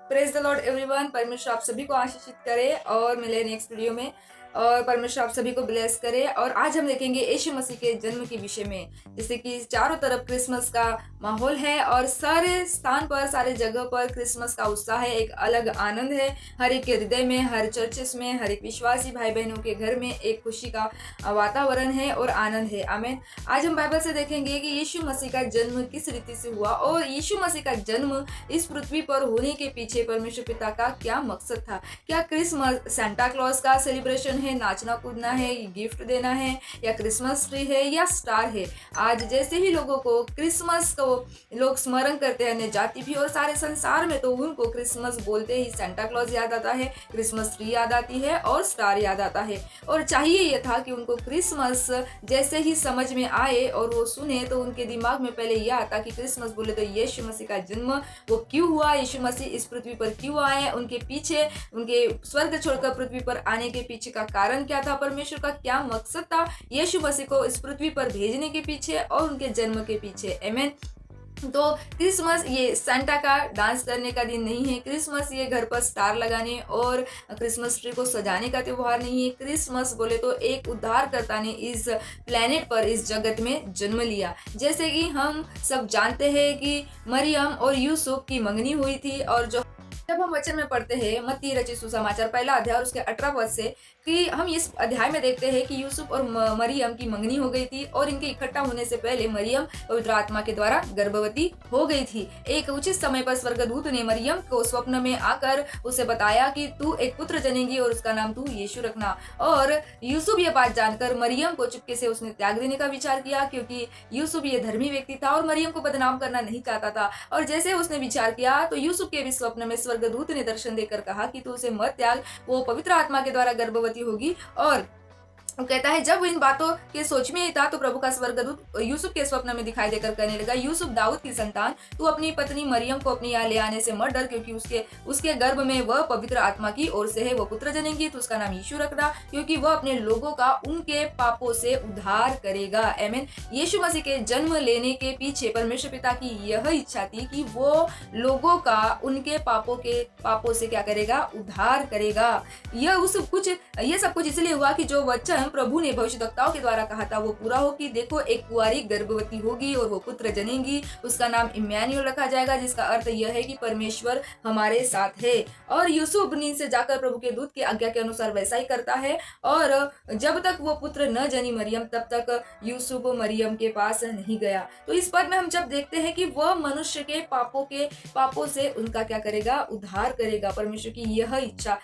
Praise the Lord everyone. परमेश्वर आप सभी को आशीषित करे और मिले नेक्स्ट वीडियो में। और परमेश्वर आप सभी को ब्लेस करे। और आज हम देखेंगे यीशु मसीह के जन्म के विषय में। जैसे कि चारों तरफ क्रिसमस का माहौल है और सारे स्थान पर, सारे जगह पर क्रिसमस का उत्साह है, एक अलग आनंद है। हर एक के हृदय में, हर चर्चेस में, हर एक विश्वासी भाई बहनों के घर में एक खुशी का वातावरण है और आनंद है। आमीन। आज हम बाइबल से देखेंगे कि यीशु मसीह का जन्म किस रीति से हुआ और यीशु मसीह का जन्म इस पृथ्वी पर होने के पीछे परमेश्वर पिता का क्या मकसद था। क्या क्रिसमस सेंटा क्लॉज का सेलिब्रेशन है, नाचना कूदना है, गिफ्ट देना है, या क्रिसमस ट्री है, या स्टार है। आज जैसे ही लोगों को क्रिसमस को लोग स्मरण करते हैं, अन्य जाति भी और सारे संसार में, तो उनको क्रिसमस बोलते ही सेंटा क्लॉज याद आता है, क्रिसमस ट्री याद आती है और स्टार याद आता है। और चाहिए यह था कि उनको क्रिसमस जैसे ही समझ में आए और वो सुने तो उनके दिमाग में पहले यह आता कि क्रिसमस बोले तो यीशु मसीह का जन्म वो क्यों हुआ, यीशु मसीह इस पृथ्वी पर क्यों आए, उनके पीछे, उनके स्वर्ग छोड़कर पृथ्वी पर आने के पीछे का कारण क्या था, परमेश्वर का क्या मकसद था यीशु मसीह को इस पृथ्वी पर भेजने के पीछे और उनके जन्म के पीछे। आमीन। तो क्रिसमस ये सांता का डांस करने का दिन नहीं है। क्रिसमस ये घर पर स्टार लगाने और क्रिसमस ट्री को सजाने का त्योहार नहीं है। क्रिसमस बोले तो एक उद्धारकर्ता ने इस प्लेनेट पर, इस जगत में जन्म लिया। जैसे कि हम सब जानते हैं कि मरियम और यूसुफ की मंगनी हुई थी। और जब हम वचन में पढ़ते हैं मत्ती रचित सुसमाचार पहला अध्याय और उसके 18 पद से, कि हम इस अध्याय में देखते हैं कि यूसुफ और मरियम की मंगनी हो गई थी और इनके इकट्ठा होने से पहले मरियम पवित्र आत्मा के द्वारा गर्भवती हो गई थी। एक उचित समय पर स्वर्गदूत ने मरियम को स्वप्न में आकर उसे बताया कि तू एक पुत्र जनेगी और उसका नाम तू यीशु रखना। और यूसुफ ये बात जानकर मरियम को चुपके से उसने त्याग देने का विचार किया, क्योंकि यूसुफ ये धर्मी व्यक्ति था और मरियम को बदनाम करना नहीं चाहता था। और जैसे उसने विचार किया तो यूसुफ के भी स्वप्न में स्वर्गदूत ने दर्शन देकर कहा कि तू उसे मत त्याग, वो पवित्र आत्मा के द्वारा गर्भवती होगी। और वो कहता है जब इन बातों के सोच में ही था तो प्रभु का स्वर्गदूत यूसुफ के स्वप्न में दिखाई देकर कहने लगा, यूसुफ दाऊद की संतान, तू अपनी पत्नी मरियम को अपनी यहाँ ले आने से मत डर, क्योंकि उसके गर्भ में वह पवित्र आत्मा की ओर से है। वो पुत्र जनेगी तो उसका नाम यीशु रखना, क्योंकि वह अपने लोगों का उनके पापों से उद्धार करेगा। आमीन। यीशु मसीह के जन्म लेने के पीछे परमेश्वर पिता की यह इच्छा थी कि वो लोगों का उनके पापों से क्या करेगा, उद्धार करेगा। यह सब कुछ इसलिए हुआ कि जो वचन प्रभु ने भविष्यद्वक्ताओं के द्वारा कहा था वो पूरा हो, कि देखो एक कुंवारी गर्भवती होगी और वो पुत्र जनेगी, उसका नाम इम्मानुएल रखा जाएगा, जिसका अर्थ यह है कि परमेश्वर हमारे साथ है। और यूसुफ नींद से जाकर प्रभु के दूत की आज्ञा के अनुसार वैसा ही करता है। और जब तक वो पुत्र न जनी मरियम, तब तक यूसुफ मरियम के पास नहीं गया। तो इस पद में हम जब देखते हैं कि वह मनुष्य के पापों से उनका क्या करेगा, उद्धार करेगा। परमेश्वर की यह इच्छा।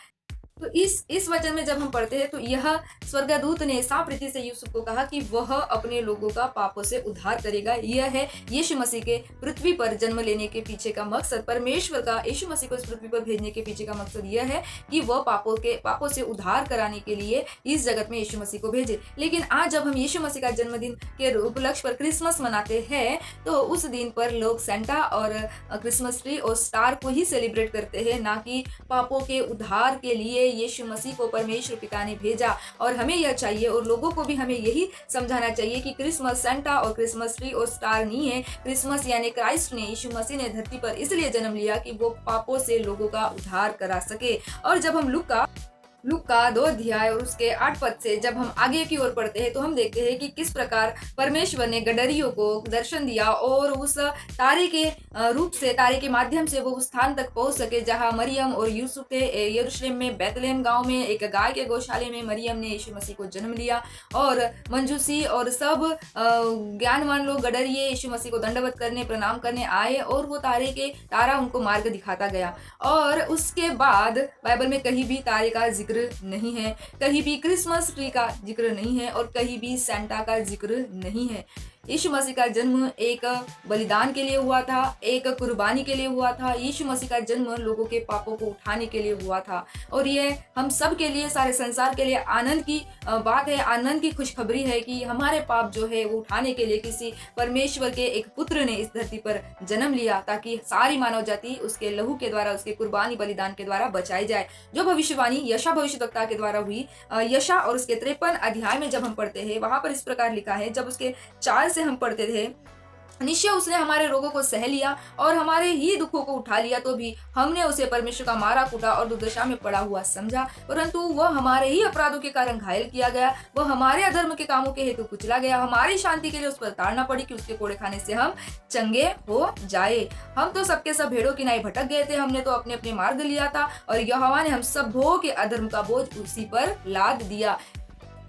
तो इस वचन में जब हम पढ़ते हैं तो यह स्वर्गदूत ने साफ रीति से यूसुफ को कहा कि वह अपने लोगों का पापों से उद्धार करेगा। यह है यीशु मसीह के पृथ्वी पर जन्म लेने के पीछे का मकसद। परमेश्वर का यीशु मसीह को इस पृथ्वी पर भेजने के पीछे का मकसद यह है कि वह पापों से उद्धार कराने के लिए इस जगत में यीशु मसीह को भेजे। लेकिन आज जब हम यीशु मसीह का जन्मदिन के उपलक्ष्य पर क्रिसमस मनाते हैं तो उस दिन पर लोग सेंटा और क्रिसमस ट्री और स्टार को ही सेलिब्रेट करते हैं, ना कि पापों के उद्धार के लिए यीशु मसीह को परमेश्वर पिता ने भेजा। और हमें यह चाहिए और लोगों को भी हमें यही समझाना चाहिए कि क्रिसमस सेंटा और क्रिसमस ट्री और स्टार नहीं है। क्रिसमस यानी क्राइस्ट ने, यीशु मसीह ने धरती पर इसलिए जन्म लिया कि वो पापों से लोगों का उद्धार करा सके। और जब हम लूका 2 अध्याय और उसके 8 पद से जब हम आगे की ओर पढ़ते हैं तो हम देखते हैं कि किस प्रकार परमेश्वर ने गडरियों को दर्शन दिया और उस तारे के रूप से, तारे के माध्यम से वो उस स्थान तक पहुंच सके जहां मरियम और यूसुफ थे। यरूशलेम में बैतलहम गांव में एक गाय के गौशाले में मरियम ने यीशु मसीह को जन्म लिया। और मंजूसी और सब ज्ञानवान लोग, गडरिये, यीशु मसीह को दंडवत करने, प्रणाम करने आए और वो तारा उनको मार्ग दिखाता गया। और उसके बाद बाइबल में कहीं भी तारे का जिक्र नहीं है, कहीं भी क्रिसमस ट्री का जिक्र नहीं है और कहीं भी सेंटा का जिक्र नहीं है। यीशु मसीह का जन्म एक बलिदान के लिए हुआ था, एक कुर्बानी के लिए हुआ था। यीशु मसीह का जन्म लोगों के पापों को उठाने के लिए हुआ था। और ये हम सब के लिए, सारे संसार के लिए आनंद की बात है, आनंद की खुशखबरी है कि हमारे पाप जो है वो उठाने के लिए किसी परमेश्वर के एक पुत्र ने इस धरती पर जन्म लिया, ताकि सारी मानव जाति उसके लहू के द्वारा, उसके कुर्बानी बलिदान के द्वारा बचाई जाए। जो भविष्यवाणी यशा भविष्यद्वक्ता के द्वारा हुई, यशा और उसके 53 अध्याय में जब हम पढ़ते हैं वहां पर इस प्रकार लिखा है। जब उसके 4 से हम पढ़ते थे निश्चय उसने हमारे रोगों को सह लिया और हमारे ही दुखों को उठा लिया, तो भी हमने उसे परमेश्वर का मारा कूटा और दुर्दशा में पड़ा हुआ समझा। परंतु वह हमारे ही अपराधों के कारण घायल किया गया, वह हमारे अधर्म के कामों के हेतु कुचला गया, हमारी शांति के लिए उस पर ताड़ना पड़ी कि उसके कोड़े खाने से हम चंगे हो जाए। हम तो सबके सब भेड़ों की नाई भटक गए थे, हमने तो अपने अपने मार्ग लिया था और यहोवा ने हम सब के अधर्म का बोझ उसी पर लाद दिया।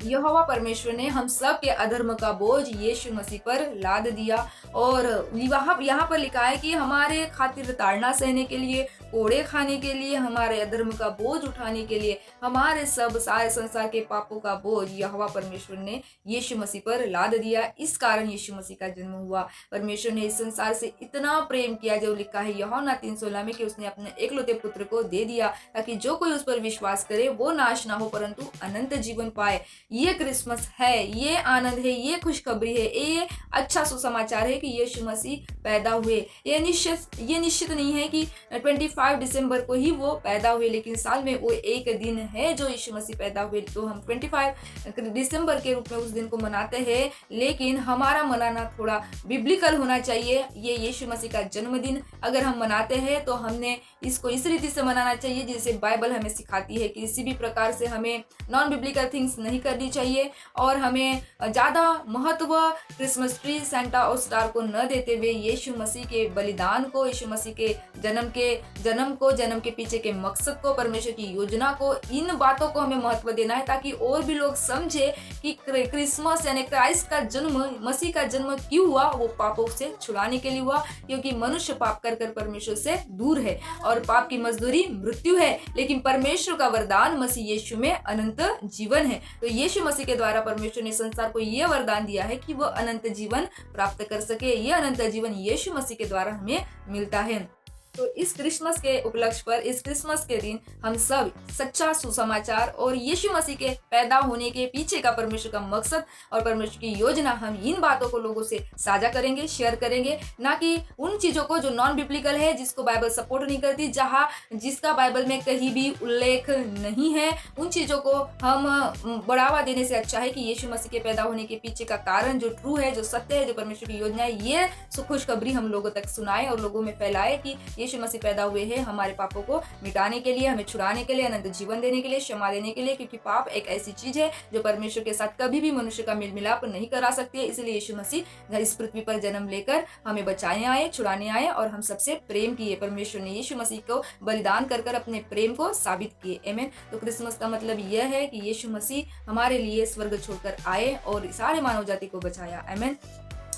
यहोवा परमेश्वर ने हम सब के अधर्म का बोझ यीशु मसीह पर लाद दिया। और यहाँ पर लिखा है कि हमारे खातिर ताड़ना सहने के लिए, कोड़े खाने के लिए, हमारे अधर्म का बोझ उठाने के लिए, हमारे सब सारे संसार के पापों का बोझ यहोवा परमेश्वर ने यीशु मसीह पर लाद दिया। इस कारण यीशु मसीह का जन्म हुआ। परमेश्वर ने इस संसार से इतना प्रेम किया, जो लिखा है यूहन्ना 3:16 में, कि उसने अपने एकलौते पुत्र को दे दिया ताकि जो कोई उस पर विश्वास करे वो नाश ना हो परंतु अनंत जीवन पाए। ये क्रिसमस है, ये आनंद है, ये खुशखबरी है, ये अच्छा सुसमाचार है कि यीशु मसीह पैदा हुए। ये निश्चित नहीं है कि 25 दिसंबर को ही वो पैदा हुए, लेकिन साल में वो एक दिन है जो यीशु मसीह पैदा हुए, तो हम 25 दिसंबर के रूप में उस दिन को मनाते हैं। लेकिन हमारा मनाना थोड़ा बिब्लिकल होना चाहिए। ये यीशु मसीह का जन्मदिन अगर हम मनाते हैं तो हमने इसको इस रीति से मनाना चाहिए जैसे बाइबल हमें सिखाती है, कि किसी भी प्रकार से हमें नॉन बिब्लिकल थिंग्स नहीं करनी चाहिए और हमें ज़्यादा महत्व क्रिसमस ट्री, सैंटा और स्टार को न देते हुए यीशु मसीह के बलिदान को, यीशु मसीह के जन्म के पीछे के मकसद को, परमेश्वर की योजना को, इन बातों को हमें महत्व देना है ताकि और भी लोग समझे कि क्रिसमस यानी क्राइस्ट का जन्म, मसीह का जन्म क्यों हुआ। वो पापों से छुड़ाने के लिए हुआ, क्योंकि मनुष्य पाप कर कर परमेश्वर से दूर है और पाप की मजदूरी मृत्यु है, लेकिन परमेश्वर का वरदान मसीह यीशु में अनंत जीवन है। तो यीशु मसीह के द्वारा परमेश्वर ने संसार को यह वरदान दिया है कि वह अनंत जीवन प्राप्त कर सके। यह अनंत जीवन यीशु मसीह के द्वारा हमें मिलता है। तो इस क्रिसमस के उपलक्ष्य पर, इस क्रिसमस के दिन हम सब सच्चा सुसमाचार और यीशु मसीह के पैदा होने के पीछे का परमेश्वर का मकसद और परमेश्वर की योजना, हम इन बातों को लोगों से साझा करेंगे, शेयर करेंगे, ना कि उन चीजों को जो नॉन बिब्लिकल है, जिसको बाइबल सपोर्ट नहीं करती, जिसका बाइबल में कहीं भी उल्लेख नहीं है। उन चीजों को हम बढ़ावा देने से अच्छा है कि यीशु मसीह के पैदा होने के पीछे का कारण जो ट्रू है, जो सत्य है, जो परमेश्वर की योजना है, ये खुशखबरी हम लोगों तक सुनाए और लोगों में फैलाए कि यीशु मसीह पैदा हुए हैं हमारे पापों को मिटाने के लिए, हमें छुड़ाने के लिए, अनंत जीवन देने के लिए, क्षमा देने के लिए। क्योंकि पाप एक ऐसी चीज है जो परमेश्वर के साथ कभी भी मनुष्य का मेल मिलाप नहीं करा सकती है। इसलिए यीशु मसीह इस पृथ्वी पर जन्म लेकर हमें बचाने आए, छुड़ाने आए और हम सबसे प्रेम किए। परमेश्वर ने यीशु मसीह को बलिदान कर कर अपने प्रेम को साबित किए। आमीन। तो क्रिसमस का मतलब यह है कि यीशु मसीह हमारे लिए स्वर्ग छोड़कर आए और सारे मानव जाति को बचाया। आमीन।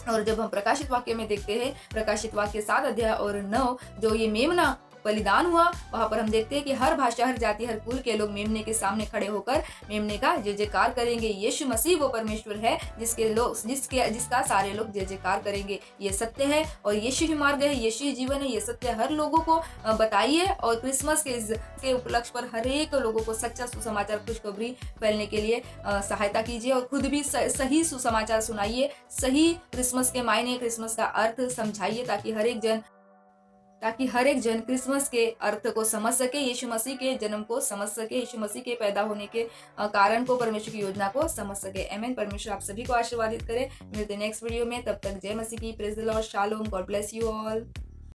और जब हम प्रकाशित वाक्य में देखते हैं, प्रकाशित वाक्य 7 अध्याय और 9, जो ये मेमना बलिदान हुआ, वहां पर हम देखते हैं कि हर भाषा, हर जाति, हर कुल के लोग मेमने के सामने खड़े होकर मेमने का जय जयकार करेंगे। यीशु मसीह वो परमेश्वर है जिसका सारे लोग जय जयकार करेंगे। ये सत्य है और यीशु ही मार्ग है, यीशु ही जीवन है। ये सत्य हर लोगों को बताइए और क्रिसमस के उपलक्ष्य पर हर एक लोगों को सच्चा सुसमाचार, खुशखबरी फैलने के लिए सहायता कीजिए और खुद भी सही सुसमाचार सुनाइए, सही क्रिसमस के मायने, क्रिसमस का अर्थ समझाइए ताकि हर एक जन क्रिसमस के अर्थ को समझ सके, यीशु मसीह के जन्म को समझ सके, यीशु मसीह के पैदा होने के कारण को, परमेश्वर की योजना को समझ सके। आमीन। परमेश्वर आप सभी को आशीर्वादित करे। मिलते नेक्स्ट वीडियो में, तब तक जय मसीह की, praise the Lord, shalom, God bless you all.